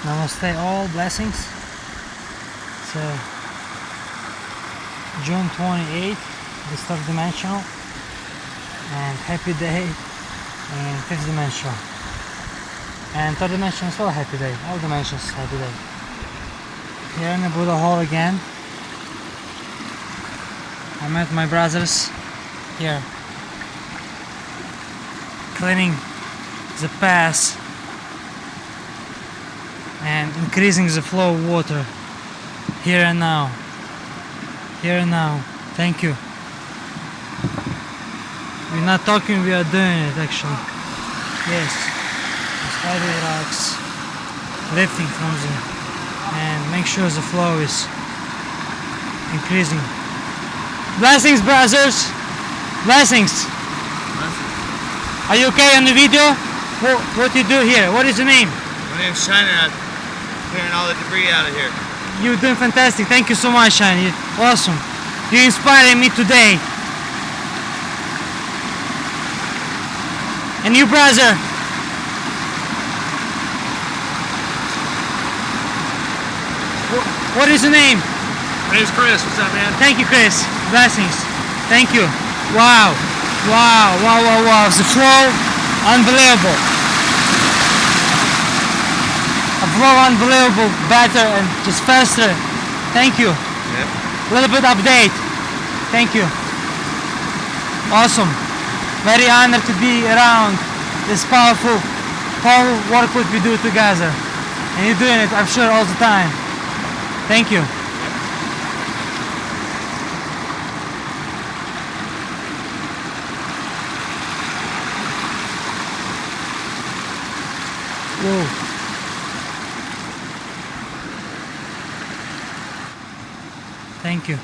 Namaste, all blessings. So, June 28th, the third dimensional, and happy day in fifth dimensional. And third dimension as well, happy day. All dimensions, happy day. Here in the Buddha Hall again. I met my brothers here, cleaning the path and increasing the flow of water here and now. Here and now. Thank you. We're not talking, we are doing it actually. Yes. Heavy rocks lifting from them and make sure the flow is increasing. Blessings, brothers. Blessings. Are you okay on the video? What you do here? What is your name? My name's Shiner. I'm clearing all the debris out of here. You're doing fantastic. Thank you so much, Shiner. You're awesome. You're inspiring me today. And you, brother. What is your name? My name's Chris. What's up, man? Thank you, Chris. Blessings. Thank you. Wow. Wow, wow, wow, wow. The flow, unbelievable. A flow unbelievable, better and just faster. Thank you. Yep. A little bit update. Thank you. Awesome. Very honored to be around this powerful work what we do together. And you're doing it, I'm sure, all the time. Thank you. Whoa. Thank you.